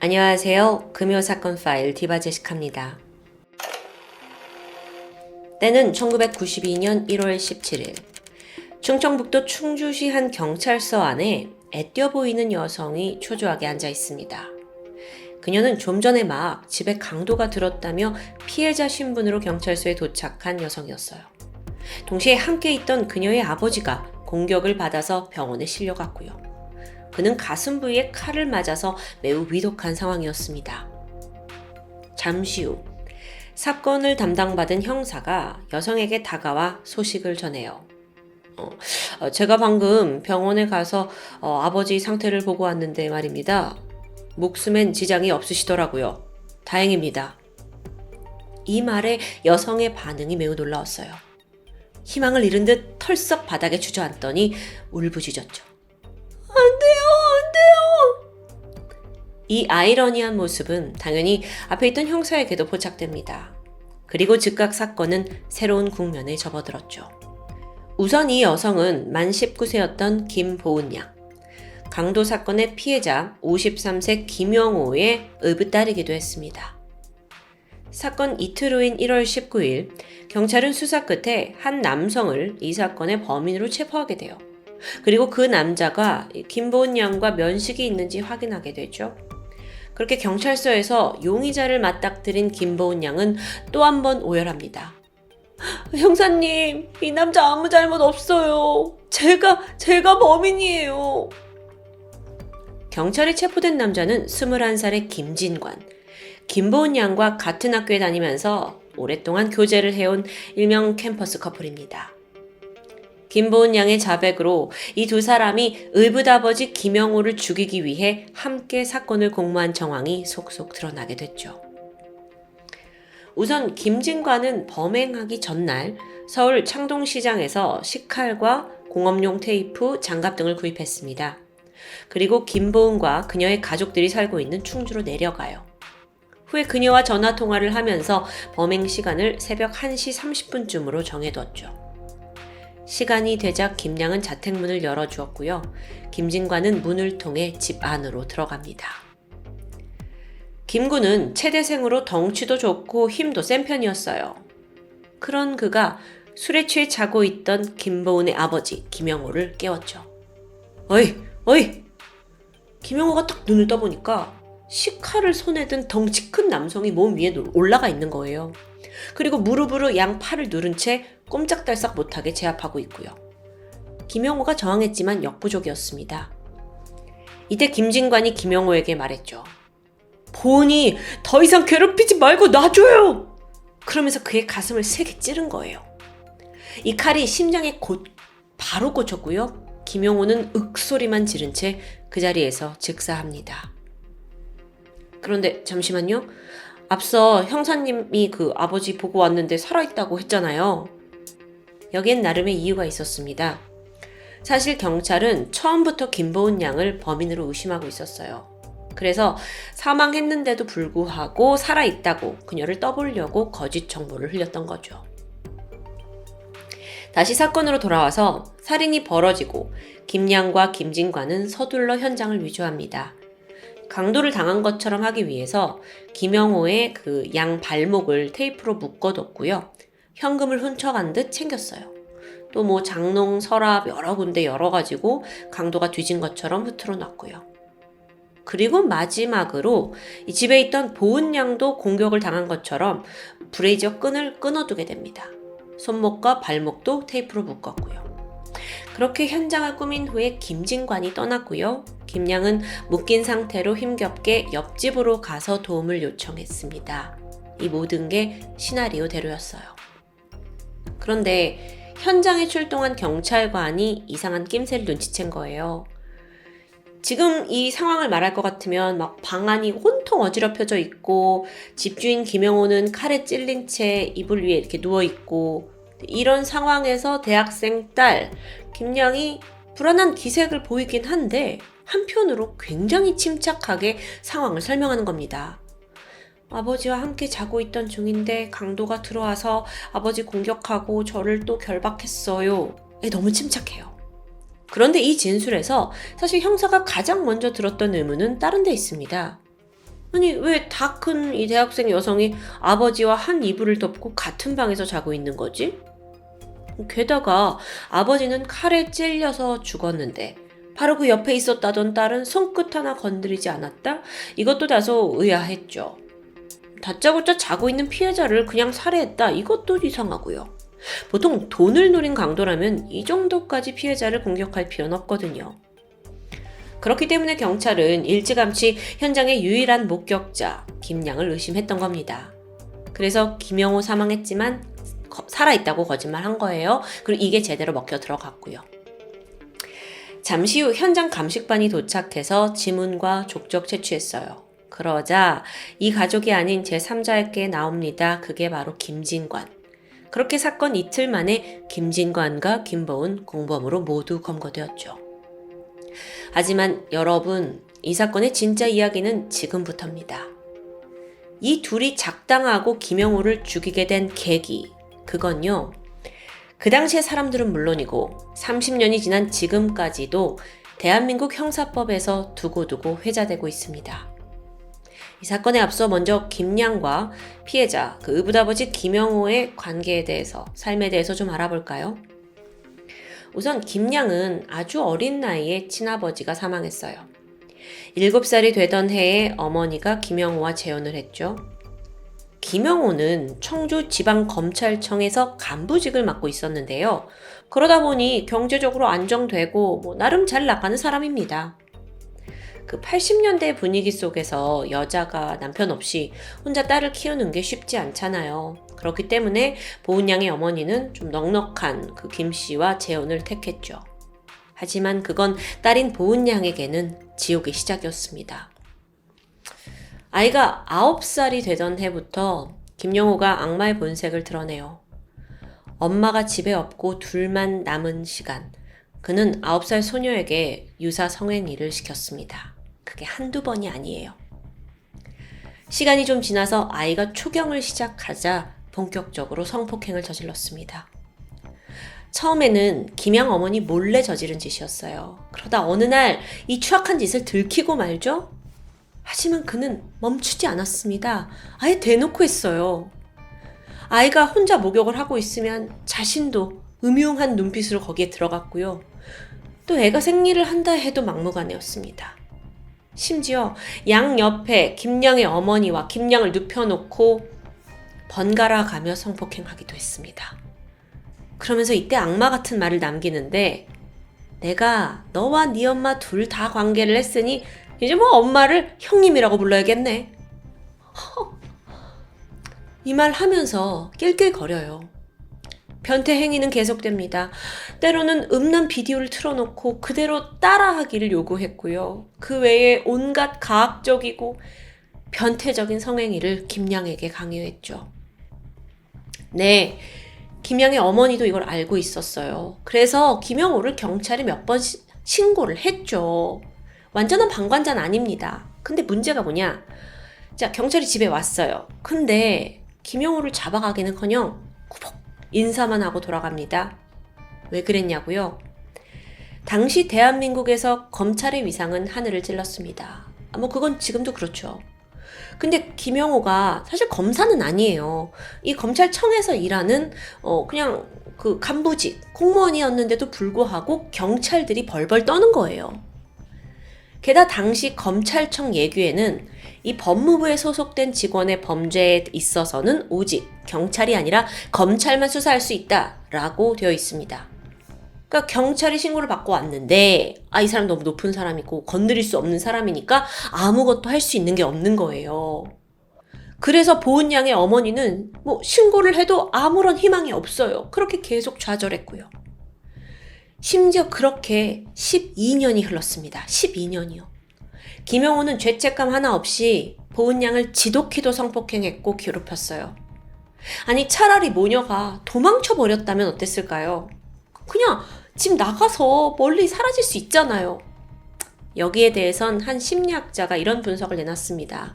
안녕하세요. 금요사건 파일 디바제시카입니다. 때는 1992년 1월 17일. 충청북도 충주시 한 경찰서 안에 애띄어 보이는 여성이 초조하게 앉아 있습니다. 그녀는 좀 전에 막 집에 강도가 들었다며 피해자 신분으로 경찰서에 도착한 여성이었어요. 동시에 함께 있던 그녀의 아버지가 공격을 받아서 병원에 실려갔고요. 그는 가슴 부위에 칼을 맞아서 매우 위독한 상황이었습니다. 잠시 후 사건을 담당받은 형사가 여성에게 다가와 소식을 전해요. 제가 방금 병원에 가서 아버지 상태를 보고 왔는데 말입니다. 목숨엔 지장이 없으시더라고요. 다행입니다. 이 말에 여성의 반응이 매우 놀라웠어요. 희망을 잃은 듯 털썩 바닥에 주저앉더니 울부짖었죠. 안 돼요! 이 아이러니한 모습은 당연히 앞에 있던 형사에게도 포착됩니다. 그리고 즉각 사건은 새로운 국면에 접어들었죠. 우선 이 여성은 만 19세였던 김보은 양. 강도 사건의 피해자 53세 김영호의 의붓딸이기도 했습니다. 사건 이틀 후인 1월 19일 경찰은 수사 끝에 한 남성을 이 사건의 범인으로 체포하게 돼요. 그리고 그 남자가 김보은 양과 면식이 있는지 확인하게 되죠. 그렇게 경찰서에서 용의자를 맞닥뜨린 김보은 양은 또 한 번 오열합니다. 형사님, 이 남자 아무 잘못 없어요. 제가 범인이에요. 경찰에 체포된 남자는 21살의 김진관. 김보은 양과 같은 학교에 다니면서 오랫동안 교제를 해온 일명 캠퍼스 커플입니다. 김보은 양의 자백으로 이 두 사람이 의붓아버지 김영호를 죽이기 위해 함께 사건을 공모한 정황이 속속 드러나게 됐죠. 우선 김진관은 범행하기 전날 서울 창동시장에서 식칼과 공업용 테이프, 장갑 등을 구입했습니다. 그리고 김보은과 그녀의 가족들이 살고 있는 충주로 내려가요. 후에 그녀와 전화통화를 하면서 범행 시간을 새벽 1시 30분쯤으로 정해뒀죠. 시간이 되자 김양은 자택문을 열어주었고요. 김진관은 문을 통해 집 안으로 들어갑니다. 김군은 체대생으로 덩치도 좋고 힘도 센 편이었어요. 그런 그가 술에 취해 자고 있던 김보은의 아버지 김영호를 깨웠죠. 어이! 김영호가 딱 눈을 떠보니까 식칼을 손에 든 덩치 큰 남성이 몸 위에 올라가 있는 거예요. 그리고 무릎으로 양 팔을 누른 채 꼼짝달싹 못하게 제압하고 있고요. 김영호가 저항했지만 역부족이었습니다. 이때 김진관이 김영호에게 말했죠. 보은이 더 이상 괴롭히지 말고 놔줘요! 그러면서 그의 가슴을 세게 찌른 거예요. 이 칼이 심장에 바로 꽂혔고요. 김영호는 윽소리만 지른 채 그 자리에서 즉사합니다. 그런데 잠시만요. 앞서 형사님이 그 아버지 보고 왔는데 살아있다고 했잖아요. 여기엔 나름의 이유가 있었습니다. 사실 경찰은 처음부터 김보은 양을 범인으로 의심하고 있었어요. 그래서 사망했는데도 불구하고 살아있다고 그녀를 떠보려고 거짓 정보를 흘렸던 거죠. 다시 사건으로 돌아와서 살인이 벌어지고 김양과 김진관은 서둘러 현장을 위조합니다. 강도를 당한 것처럼 하기 위해서 김영호의 그 양 발목을 테이프로 묶어뒀고요. 현금을 훔쳐간 듯 챙겼어요. 또 뭐 장롱, 서랍 여러 군데 열어가지고 강도가 뒤진 것처럼 흐트러 놨고요. 그리고 마지막으로 이 집에 있던 보은 양도 공격을 당한 것처럼 브레이저 끈을 끊어두게 됩니다. 손목과 발목도 테이프로 묶었고요. 그렇게 현장을 꾸민 후에 김진관이 떠났고요. 김양은 묶인 상태로 힘겹게 옆집으로 가서 도움을 요청했습니다. 이 모든 게 시나리오대로였어요. 그런데 현장에 출동한 경찰관이 이상한 낌새를 눈치챈 거예요. 지금 이 상황을 말할 것 같으면 막 방안이 온통 어지럽혀져 있고 집주인 김영호는 칼에 찔린 채 이불 위에 이렇게 누워있고 이런 상황에서 대학생 딸 김양이 불안한 기색을 보이긴 한데 한편으로 굉장히 침착하게 상황을 설명하는 겁니다. 아버지와 함께 자고 있던 중인데 강도가 들어와서 아버지 공격하고 저를 또 결박했어요. 너무 침착해요. 그런데 이 진술에서 사실 형사가 가장 먼저 들었던 의문은 다른 데 있습니다. 아니, 왜 다 큰 이 대학생 여성이 아버지와 한 이불을 덮고 같은 방에서 자고 있는 거지? 게다가 아버지는 칼에 찔려서 죽었는데 바로 그 옆에 있었다던 딸은 손끝 하나 건드리지 않았다? 이것도 다소 의아했죠. 다짜고짜 자고 있는 피해자를 그냥 살해했다? 이것도 이상하고요. 보통 돈을 노린 강도라면 이 정도까지 피해자를 공격할 필요는 없거든요. 그렇기 때문에 경찰은 일찌감치 현장의 유일한 목격자 김양을 의심했던 겁니다. 그래서 김영호 사망했지만 살아있다고 거짓말한 거예요. 그리고 이게 제대로 먹혀 들어갔고요. 잠시 후 현장 감식반이 도착해서 지문과 족적 채취했어요. 그러자 이 가족이 아닌 제3자에게 나옵니다. 그게 바로 김진관. 그렇게 사건 이틀 만에 김진관과 김보은 공범으로 모두 검거되었죠. 하지만 여러분, 이 사건의 진짜 이야기는 지금부터입니다. 이 둘이 작당하고 김영호를 죽이게 된 계기, 그건요, 그 당시의 사람들은 물론이고 30년이 지난 지금까지도 대한민국 형사법에서 두고두고 회자되고 있습니다. 이 사건에 앞서 먼저 김양과 피해자, 그 의붓아버지 김영호의 관계에 대해서, 삶에 대해서 좀 알아볼까요? 우선 김양은 아주 어린 나이에 친아버지가 사망했어요. 7살이 되던 해에 어머니가 김영호와 재혼을 했죠. 김영호는 청주지방검찰청에서 간부직을 맡고 있었는데요. 그러다 보니 경제적으로 안정되고 나름 잘 나가는 사람입니다. 그 80년대 분위기 속에서 여자가 남편 없이 혼자 딸을 키우는 게 쉽지 않잖아요. 그렇기 때문에 보은 양의 어머니는 좀 넉넉한 그 김 씨와 재혼을 택했죠. 하지만 그건 딸인 보은 양에게는 지옥의 시작이었습니다. 아이가 9살이 되던 해부터 김영호가 악마의 본색을 드러내요. 엄마가 집에 없고 둘만 남은 시간, 그는 9살 소녀에게 유사 성행위를 시켰습니다. 그게 한두 번이 아니에요. 시간이 좀 지나서 아이가 초경을 시작하자 본격적으로 성폭행을 저질렀습니다. 처음에는 김양 어머니 몰래 저지른 짓이었어요. 그러다 어느 날 이 추악한 짓을 들키고 말죠. 하지만 그는 멈추지 않았습니다. 아예 대놓고 했어요. 아이가 혼자 목욕을 하고 있으면 자신도 음흉한 눈빛으로 거기에 들어갔고요. 또 애가 생리를 한다 해도 막무가내였습니다. 심지어 양 옆에 김양의 어머니와 김양을 눕혀놓고 번갈아 가며 성폭행하기도 했습니다. 그러면서 이때 악마 같은 말을 남기는데, 내가 너와 네 엄마 둘 다 관계를 했으니 이제 엄마를 형님이라고 불러야겠네. 이 말 하면서 낄낄거려요. 변태 행위는 계속됩니다. 때로는 음란 비디오를 틀어놓고 그대로 따라하기를 요구했고요. 그 외에 온갖 가학적이고 변태적인 성행위를 김양에게 강요했죠. 네, 김양의 어머니도 이걸 알고 있었어요. 그래서 김영호를 경찰에 몇 번 신고를 했죠. 완전한 방관자는 아닙니다. 근데 문제가 뭐냐? 자, 경찰이 집에 왔어요. 근데 김영호를 잡아가기는커녕 구복 인사만 하고 돌아갑니다. 왜 그랬냐고요? 당시 대한민국에서 검찰의 위상은 하늘을 찔렀습니다. 그건 지금도 그렇죠. 근데 김영호가 사실 검사는 아니에요. 이 검찰청에서 일하는 그냥 그 간부직 공무원이었는데도 불구하고 경찰들이 벌벌 떠는 거예요. 게다가 당시 검찰청 예규에는 이 법무부에 소속된 직원의 범죄에 있어서는 오직 경찰이 아니라 검찰만 수사할 수 있다라고 되어 있습니다. 그러니까 경찰이 신고를 받고 왔는데 이 사람 너무 높은 사람이고 건드릴 수 없는 사람이니까 아무것도 할 수 있는 게 없는 거예요. 그래서 보은 양의 어머니는 신고를 해도 아무런 희망이 없어요. 그렇게 계속 좌절했고요. 심지어 그렇게 12년이 흘렀습니다. 12년이요. 김영호는 죄책감 하나 없이 보은 양을 지독히도 성폭행했고 괴롭혔어요. 아니, 차라리 모녀가 도망쳐버렸다면 어땠을까요? 그냥 집 나가서 멀리 사라질 수 있잖아요. 여기에 대해선 한 심리학자가 이런 분석을 내놨습니다.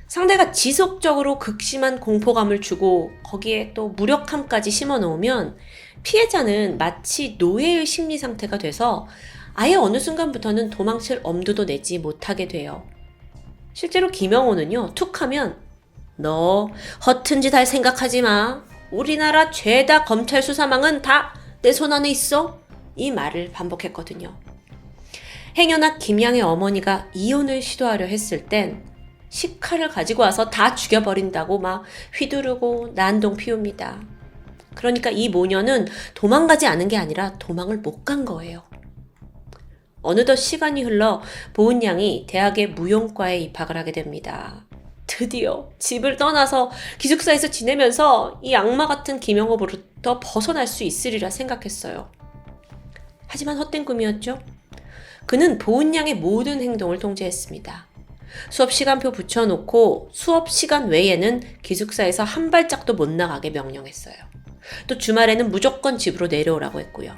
상대가 지속적으로 극심한 공포감을 주고 거기에 또 무력함까지 심어놓으면 피해자는 마치 노예의 심리 상태가 돼서 아예 어느 순간부터는 도망칠 엄두도 내지 못하게 돼요. 실제로 김영호는요, 툭 하면 너 허튼 짓 할 생각하지 마. 우리나라 죄다 검찰 수사망은 다 내 손 안에 있어. 이 말을 반복했거든요. 행여나 김양의 어머니가 이혼을 시도하려 했을 땐 식칼을 가지고 와서 다 죽여버린다고 막 휘두르고 난동 피웁니다. 그러니까 이 모녀는 도망가지 않은 게 아니라 도망을 못 간 거예요. 어느덧 시간이 흘러 보은 양이 대학의 무용과에 입학을 하게 됩니다. 드디어 집을 떠나서 기숙사에서 지내면서 이 악마 같은 김영호부터 벗어날 수 있으리라 생각했어요. 하지만 헛된 꿈이었죠. 그는 보은 양의 모든 행동을 통제했습니다. 수업 시간표 붙여놓고 수업 시간 외에는 기숙사에서 한 발짝도 못 나가게 명령했어요. 또 주말에는 무조건 집으로 내려오라고 했고요.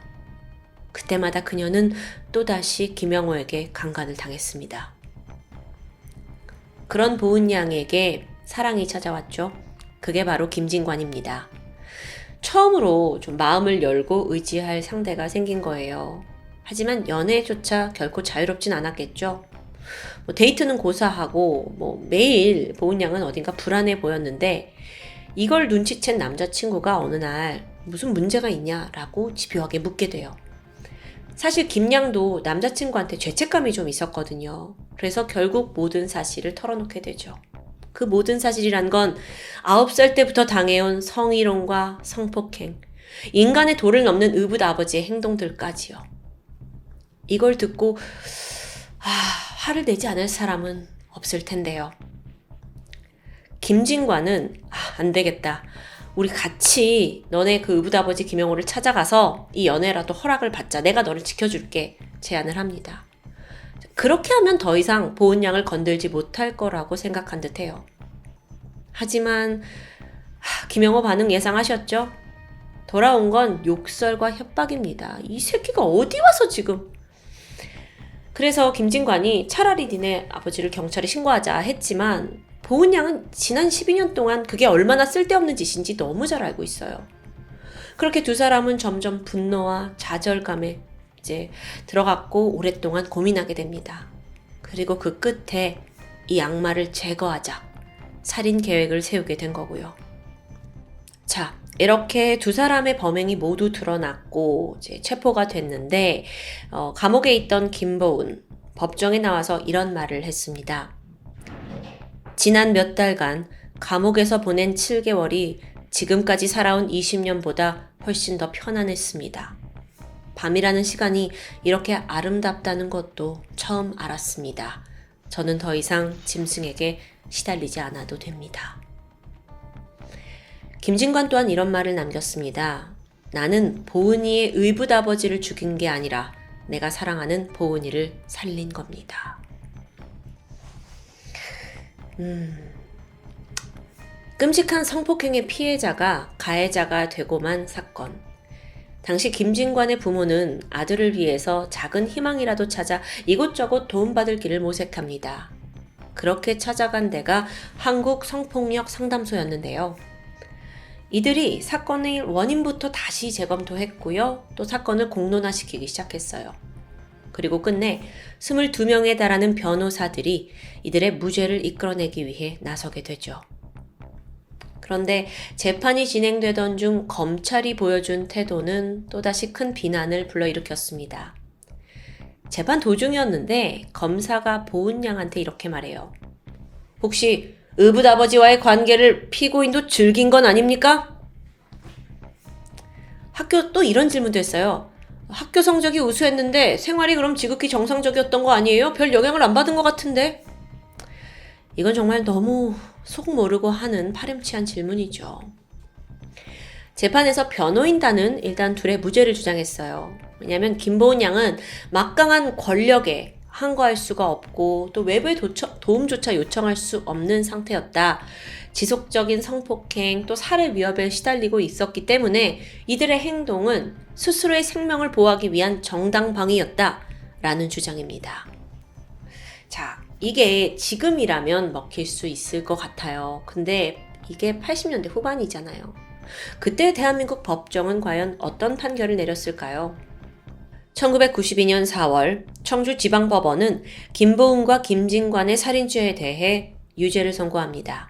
그때마다 그녀는 또다시 김영호에게 강간을 당했습니다. 그런 보은 양에게 사랑이 찾아왔죠. 그게 바로 김진관입니다. 처음으로 좀 마음을 열고 의지할 상대가 생긴 거예요. 하지만 연애조차 결코 자유롭진 않았겠죠. 데이트는 고사하고 매일 보은 양은 어딘가 불안해 보였는데 이걸 눈치챈 남자친구가 어느 날 무슨 문제가 있냐라고 집요하게 묻게 돼요. 사실 김양도 남자친구한테 죄책감이 좀 있었거든요. 그래서 결국 모든 사실을 털어놓게 되죠. 그 모든 사실이란 건 9살 때부터 당해온 성희롱과 성폭행, 인간의 도를 넘는 의붓 아버지의 행동들까지요. 이걸 듣고 화를 내지 않을 사람은 없을 텐데요. 김진관은 안 되겠다. 우리 같이 너네 그 의붓아버지 김영호를 찾아가서 이 연애라도 허락을 받자. 내가 너를 지켜줄게. 제안을 합니다. 그렇게 하면 더 이상 보은 양을 건들지 못할 거라고 생각한 듯해요. 하지만 김영호 반응 예상하셨죠? 돌아온 건 욕설과 협박입니다. 이 새끼가 어디 와서 지금. 그래서 김진관이 차라리 니네 아버지를 경찰에 신고하자 했지만 보은 양은 지난 12년 동안 그게 얼마나 쓸데없는 짓인지 너무 잘 알고 있어요. 그렇게 두 사람은 점점 분노와 좌절감에 이제 들어갔고 오랫동안 고민하게 됩니다. 그리고 그 끝에 이 악마를 제거하자 살인 계획을 세우게 된 거고요. 자, 이렇게 두 사람의 범행이 모두 드러났고 이제 체포가 됐는데 감옥에 있던 김보은 법정에 나와서 이런 말을 했습니다. 지난 몇 달간 감옥에서 보낸 7개월이 지금까지 살아온 20년보다 훨씬 더 편안했습니다. 밤이라는 시간이 이렇게 아름답다는 것도 처음 알았습니다. 저는 더 이상 짐승에게 시달리지 않아도 됩니다. 김진관 또한 이런 말을 남겼습니다. 나는 보은이의 의붓 아버지를 죽인 게 아니라 내가 사랑하는 보은이를 살린 겁니다. 끔찍한 성폭행의 피해자가 가해자가 되고만 사건. 당시 김진관의 부모는 아들을 위해서 작은 희망이라도 찾아 이곳저곳 도움받을 길을 모색합니다. 그렇게 찾아간 데가 한국 성폭력 상담소였는데요. 이들이 사건의 원인부터 다시 재검토했고요. 또 사건을 공론화시키기 시작했어요. 그리고 끝내 22명에 달하는 변호사들이 이들의 무죄를 이끌어내기 위해 나서게 되죠. 그런데 재판이 진행되던 중 검찰이 보여준 태도는 또다시 큰 비난을 불러일으켰습니다. 재판 도중이었는데 검사가 보은 양한테 이렇게 말해요. 혹시 의붓 아버지와의 관계를 피고인도 즐긴 건 아닙니까? 학교 또 이런 질문도 했어요. 학교 성적이 우수했는데 생활이 그럼 지극히 정상적이었던 거 아니에요? 별 영향을 안 받은 것 같은데? 이건 정말 너무 속 모르고 하는 파렴치한 질문이죠. 재판에서 변호인단은 일단 둘의 무죄를 주장했어요. 왜냐하면 김보은 양은 막강한 권력에 항거할 수가 없고 또 외부의 도움조차 요청할 수 없는 상태였다. 지속적인 성폭행 또 살해 위협에 시달리고 있었기 때문에 이들의 행동은 스스로의 생명을 보호하기 위한 정당방위였다 라는 주장입니다. 자, 이게 지금이라면 먹힐 수 있을 것 같아요. 근데 이게 80년대 후반이잖아요. 그때 대한민국 법정은 과연 어떤 판결을 내렸을까요? 1992년 4월 청주지방법원은 김보은과 김진관의 살인죄에 대해 유죄를 선고합니다.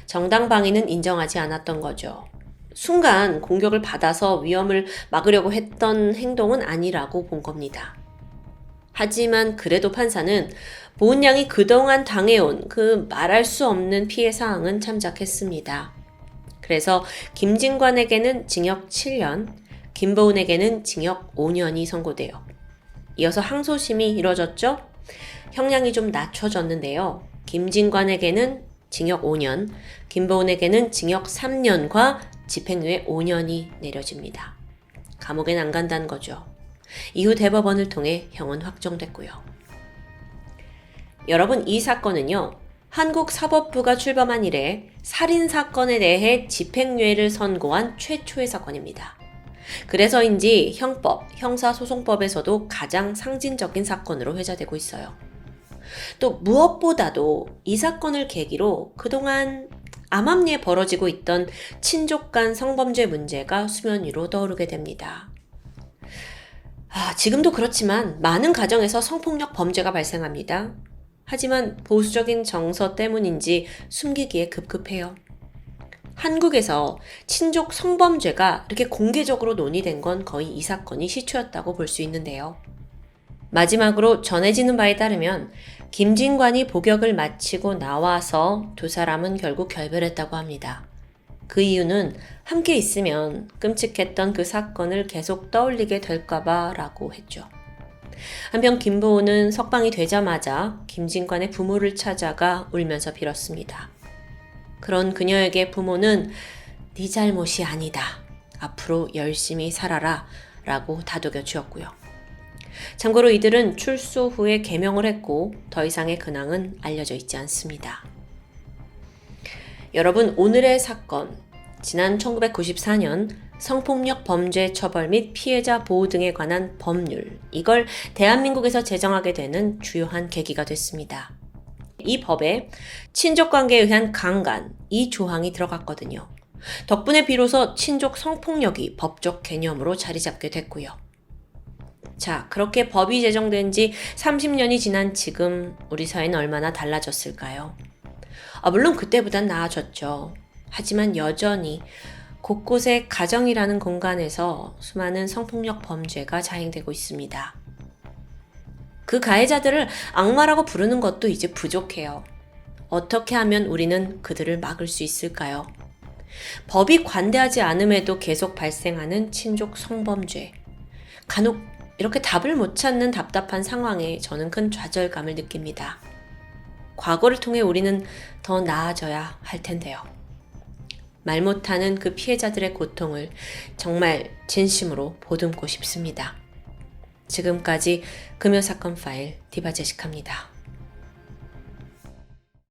정당방위는 인정하지 않았던 거죠. 순간 공격을 받아서 위험을 막으려고 했던 행동은 아니라고 본 겁니다. 하지만 그래도 판사는 보은 양이 그동안 당해온 그 말할 수 없는 피해 사항은 참작했습니다. 그래서 김진관에게는 징역 7년, 김보은에게는 징역 5년이 선고돼요. 이어서 항소심이 이뤄졌죠? 형량이 좀 낮춰졌는데요. 김진관에게는 징역 5년, 김보은에게는 징역 3년과 집행유예 5년이 내려집니다. 감옥엔 안 간다는 거죠. 이후 대법원을 통해 형은 확정됐고요. 여러분, 이 사건은요, 한국사법부가 출범한 이래 살인사건에 대해 집행유예를 선고한 최초의 사건입니다. 그래서인지 형법, 형사소송법에서도 가장 상징적인 사건으로 회자되고 있어요. 또 무엇보다도 이 사건을 계기로 그동안 암암리에 벌어지고 있던 친족 간 성범죄 문제가 수면 위로 떠오르게 됩니다. 지금도 그렇지만 많은 가정에서 성폭력 범죄가 발생합니다. 하지만 보수적인 정서 때문인지 숨기기에 급급해요. 한국에서 친족 성범죄가 이렇게 공개적으로 논의된 건 거의 이 사건이 시초였다고 볼 수 있는데요. 마지막으로 전해지는 바에 따르면 김진관이 복역을 마치고 나와서 두 사람은 결국 결별했다고 합니다. 그 이유는 함께 있으면 끔찍했던 그 사건을 계속 떠올리게 될까봐 라고 했죠. 한편 김보은은 석방이 되자마자 김진관의 부모를 찾아가 울면서 빌었습니다. 그런 그녀에게 부모는 네 잘못이 아니다. 앞으로 열심히 살아라 라고 다독여 주었고요. 참고로 이들은 출소 후에 개명을 했고 더 이상의 근황은 알려져 있지 않습니다. 여러분, 오늘의 사건, 지난 1994년 성폭력 범죄 처벌 및 피해자 보호 등에 관한 법률, 이걸 대한민국에서 제정하게 되는 주요한 계기가 됐습니다. 이 법에 친족관계에 의한 강간, 이 조항이 들어갔거든요. 덕분에 비로소 친족 성폭력이 법적 개념으로 자리 잡게 됐고요. 자, 그렇게 법이 제정된 지 30년이 지난 지금 우리 사회는 얼마나 달라졌을까요? 물론 그때보단 나아졌죠. 하지만 여전히 곳곳에 가정이라는 공간에서 수많은 성폭력 범죄가 자행되고 있습니다. 그 가해자들을 악마라고 부르는 것도 이제 부족해요. 어떻게 하면 우리는 그들을 막을 수 있을까요? 법이 관대하지 않음에도 계속 발생하는 친족 성범죄. 간혹 이렇게 답을 못 찾는 답답한 상황에 저는 큰 좌절감을 느낍니다. 과거를 통해 우리는 더 나아져야 할 텐데요. 말 못하는 그 피해자들의 고통을 정말 진심으로 보듬고 싶습니다. 지금까지 금요사건 파일 디바제식합니다.